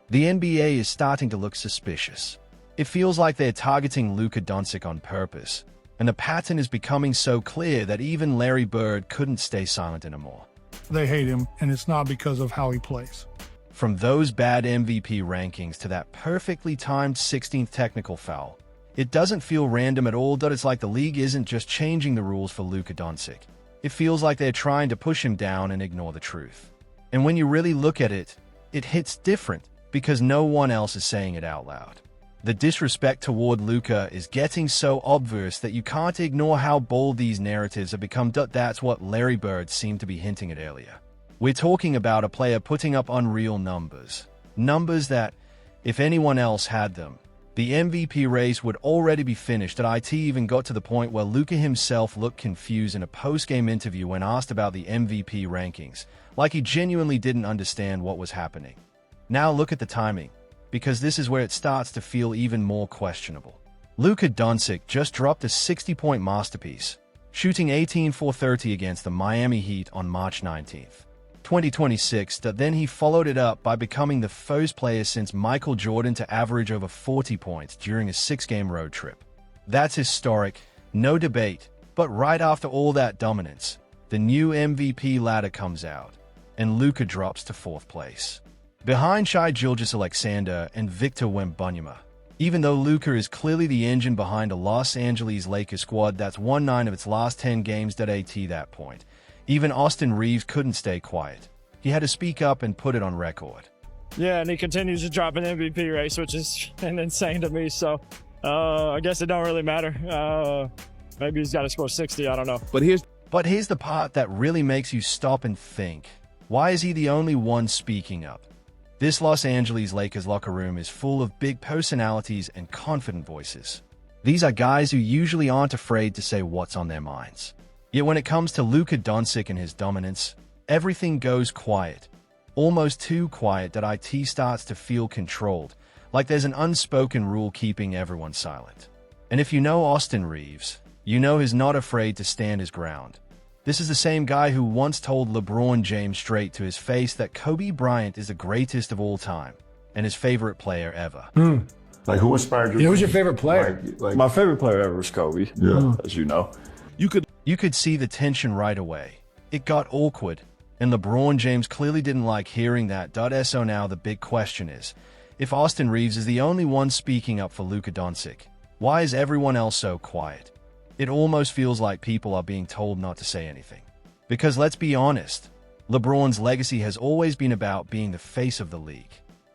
The NBA is starting to look suspicious. It feels like they're targeting Luka Dončić on purpose, and the pattern is becoming so clear that even Larry Bird couldn't stay silent anymore. They hate him, and it's not because of how he plays. From those bad MVP rankings to that perfectly timed 16th technical foul, it doesn't feel random at all. It's like the league isn't just changing the rules for Luka Dončić. It feels like they're trying to push him down and ignore the truth. And when you really look at it, it hits different because no one else is saying it out loud. The disrespect toward Luka is getting so obvious that you can't ignore how bold these narratives have become. That's what Larry Bird seemed to be hinting at earlier. We're talking about a player putting up unreal numbers. Numbers that, if anyone else had them, the MVP race would already be finished. It even got to the point where Luka himself looked confused in a post-game interview when asked about the MVP rankings, like he genuinely didn't understand what was happening. Now look at the timing, because this is where it starts to feel even more questionable. Luka Dončić just dropped a 60-point masterpiece, shooting 18 for 30 against the Miami Heat on March 19th, 2026. Then he followed it up by becoming the first player since Michael Jordan to average over 40 points during a 6-game road trip. That's historic, no debate, but right after all that dominance, the new MVP ladder comes out, and Luka drops to 4th place, behind Shai Gilgeous-Alexander and Victor Wembanyama. Even though Luka is clearly the engine behind a Los Angeles Lakers squad that's won 9 of its last 10 games. At that point, even Austin Reeves couldn't stay quiet. He had to speak up and put it on record. Yeah, and he continues to drop an MVP race, which is insane to me. So I guess it don't really matter. Maybe he's got to score 60. I don't know. But here's the part that really makes you stop and think. Why is he the only one speaking up? This Los Angeles Lakers locker room is full of big personalities and confident voices. These are guys who usually aren't afraid to say what's on their minds. Yet when it comes to Luka Dončić and his dominance, everything goes quiet. Almost too quiet that it starts to feel controlled, like there's an unspoken rule keeping everyone silent. And if you know Austin Reeves, you know he's not afraid to stand his ground. This is the same guy who once told LeBron James straight to his face that Kobe Bryant is the greatest of all time and his favorite player ever. Like, who inspired you? Yeah, who's your favorite player? My favorite player ever was Kobe, as you know. You could see the tension right away. It got awkward, and LeBron James clearly didn't like hearing that. So now the big question is, if Austin Reeves is the only one speaking up for Luka Dončić, why is everyone else so quiet? It almost feels like people are being told not to say anything. Because let's be honest, LeBron's legacy has always been about being the face of the league.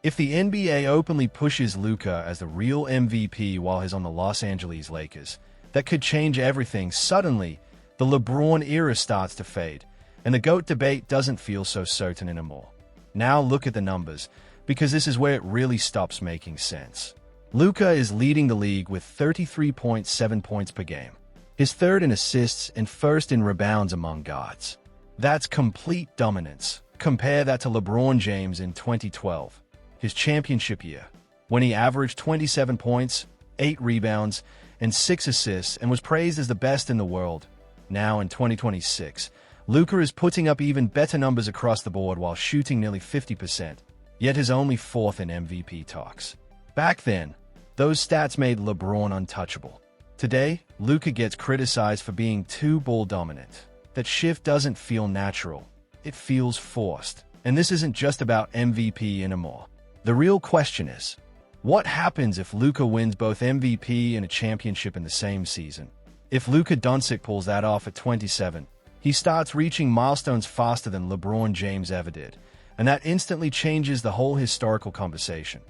If the NBA openly pushes Luka as the real MVP while he's on the Los Angeles Lakers, that could change everything. Suddenly, the LeBron era starts to fade, and the GOAT debate doesn't feel so certain anymore. Now look at the numbers, because this is where it really stops making sense. Luka is leading the league with 33.7 points per game. His 3rd in assists and 1st in rebounds among guards. That's complete dominance. Compare that to LeBron James in 2012, his championship year, when he averaged 27 points, 8 rebounds, and 6 assists and was praised as the best in the world. Now in 2026, Luka is putting up even better numbers across the board while shooting nearly 50%, yet is only 4th in MVP talks. Back then, those stats made LeBron untouchable. Today, Luka gets criticized for being too ball dominant. That shift doesn't feel natural. It feels forced. And this isn't just about MVP anymore. The real question is, what happens if Luka wins both MVP and a championship in the same season? If Luka Dončić pulls that off at 27, he starts reaching milestones faster than LeBron James ever did, and that instantly changes the whole historical conversation.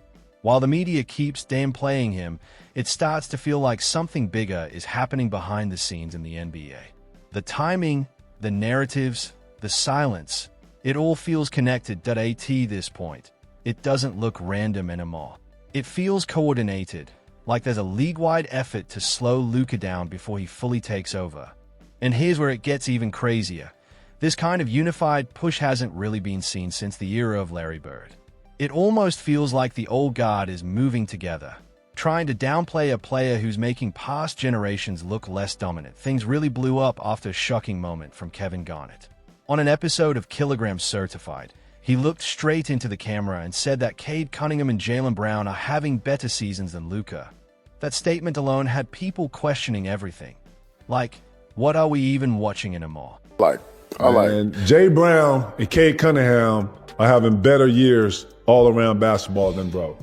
While the media keeps downplaying him, it starts to feel like something bigger is happening behind the scenes in the NBA. The timing, the narratives, the silence, it all feels connected. At this point, it doesn't look random anymore. It feels coordinated, like there's a league-wide effort to slow Luka down before he fully takes over. And here's where it gets even crazier. This kind of unified push hasn't really been seen since the era of Larry Bird. It almost feels like the old guard is moving together, trying to downplay a player who's making past generations look less dominant. Things really blew up after a shocking moment from Kevin Garnett. On an episode of Kilograms Certified, He looked straight into the camera and said that Cade Cunningham and Jaylen Brown are having better seasons than Luka. That statement alone had people questioning everything. Like, what are we even watching anymore? And Jay Brown and Cade Cunningham are having better years all around basketball than bro.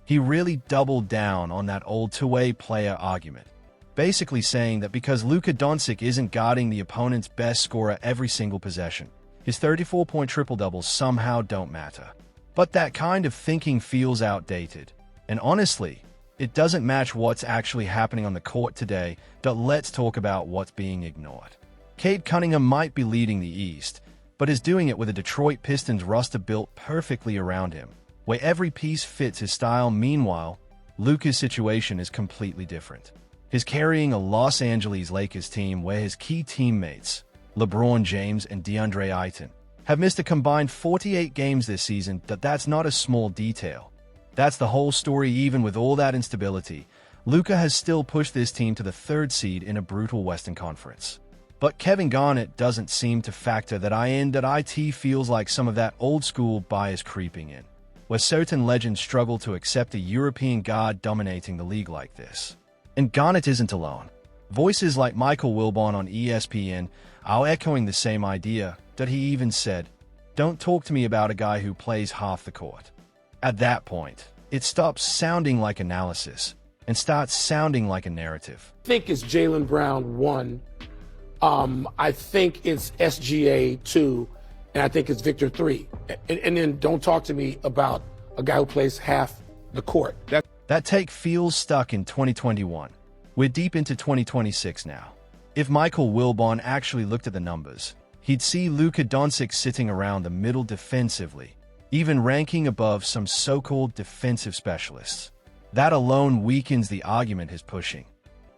He really doubled down on that old two-way player argument, basically saying that because Luka Dončić isn't guarding the opponent's best scorer every single possession, his 34-point triple-doubles somehow don't matter. But that kind of thinking feels outdated. And honestly, it doesn't match what's actually happening on the court today. Let's talk about what's being ignored. Cade Cunningham might be leading the East, but is doing it with a Detroit Pistons roster built perfectly around him, where every piece fits his style. Meanwhile, Luka's situation is completely different. He's carrying a Los Angeles Lakers team where his key teammates, LeBron James and DeAndre Ayton, have missed a combined 48 games this season. That's not a small detail. That's the whole story. Even with all that instability, Luka has still pushed this team to the 3rd seed in a brutal Western Conference. But Kevin Garnett doesn't seem to factor that in. It feels like some of that old-school bias creeping in, where certain legends struggle to accept a European guard dominating the league like this. And Garnett isn't alone. Voices like Michael Wilbon on ESPN are echoing the same idea. He even said, "Don't talk to me about a guy who plays half the court." At that point, it stops sounding like analysis and starts sounding like a narrative. I think it's Jaylen Brown 1. I think it's SGA 2. And I think it's Victor 3. And then don't talk to me about a guy who plays half the court. That take feels stuck in 2021. We're deep into 2026 now. If Michael Wilbon actually looked at the numbers, he'd see Luka Dončić sitting around the middle defensively, even ranking above some so-called defensive specialists. That alone weakens the argument he's pushing.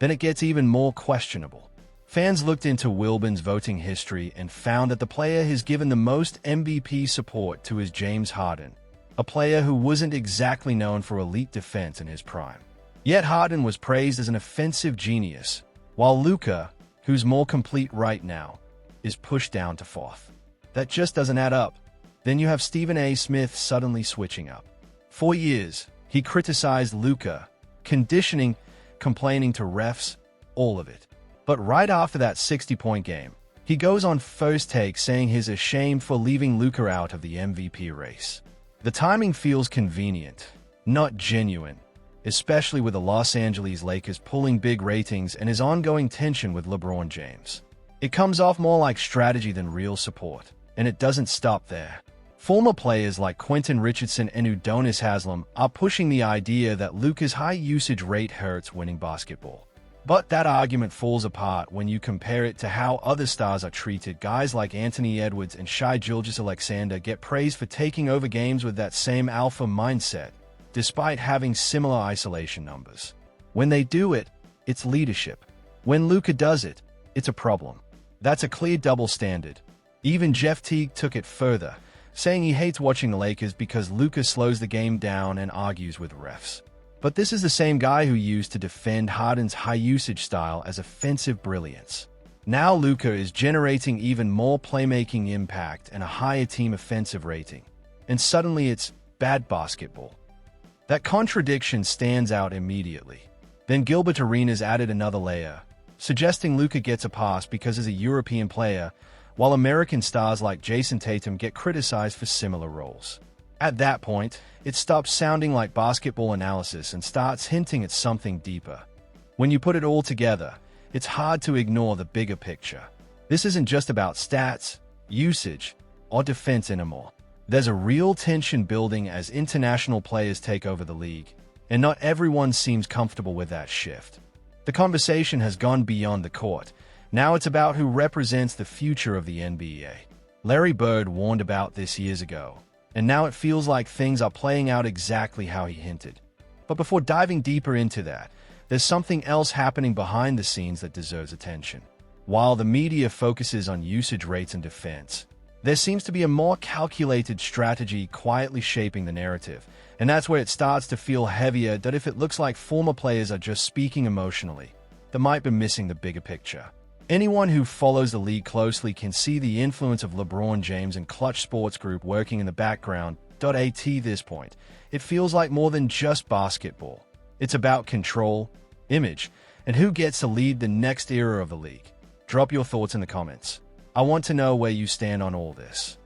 Then it gets even more questionable. Fans looked into Wilbon's voting history and found that the player has given the most MVP support to is James Harden, a player who wasn't exactly known for elite defense in his prime. Yet Harden was praised as an offensive genius, while Luka, who's more complete right now, is pushed down to 4th. That just doesn't add up. Then you have Stephen A. Smith suddenly switching up. For years, he criticized Luka, conditioning, complaining to refs, all of it. But right after that 60-point game, he goes on First Take saying he's ashamed for leaving Luka out of the MVP race. The timing feels convenient, not genuine, especially with the Los Angeles Lakers pulling big ratings and his ongoing tension with LeBron James. It comes off more like strategy than real support, and it doesn't stop there. Former players like Quentin Richardson and Udonis Haslem are pushing the idea that Luka's high usage rate hurts winning basketball. But that argument falls apart when you compare it to how other stars are treated. Guys like Anthony Edwards and Shai Gilgeous-Alexander get praised for taking over games with that same alpha mindset, despite having similar isolation numbers. When they do it, it's leadership. When Luka does it, it's a problem. That's a clear double standard. Even Jeff Teague took it further, saying he hates watching the Lakers because Luka slows the game down and argues with refs. But this is the same guy who used to defend Harden's high-usage style as offensive brilliance. Now Luka is generating even more playmaking impact and a higher team offensive rating. And suddenly it's bad basketball. That contradiction stands out immediately. Then Gilbert Arenas added another layer, suggesting Luka gets a pass because he's a European player, while American stars like Jason Tatum get criticized for similar roles. At that point, it stops sounding like basketball analysis and starts hinting at something deeper. When you put it all together, it's hard to ignore the bigger picture. This isn't just about stats, usage, or defense anymore. There's a real tension building as international players take over the league, and not everyone seems comfortable with that shift. The conversation has gone beyond the court. Now it's about who represents the future of the NBA. Larry Bird warned about this years ago, and now it feels like things are playing out exactly how he hinted. But before diving deeper into that, there's something else happening behind the scenes that deserves attention. While the media focuses on usage rates and defense, there seems to be a more calculated strategy quietly shaping the narrative, and that's where it starts to feel heavier. That if it looks like former players are just speaking emotionally, they might be missing the bigger picture. Anyone who follows the league closely can see the influence of LeBron James and Clutch Sports Group working in the background. At this point, it feels like more than just basketball. It's about control, image, and who gets to lead the next era of the league. Drop your thoughts in the comments. I want to know where you stand on all this.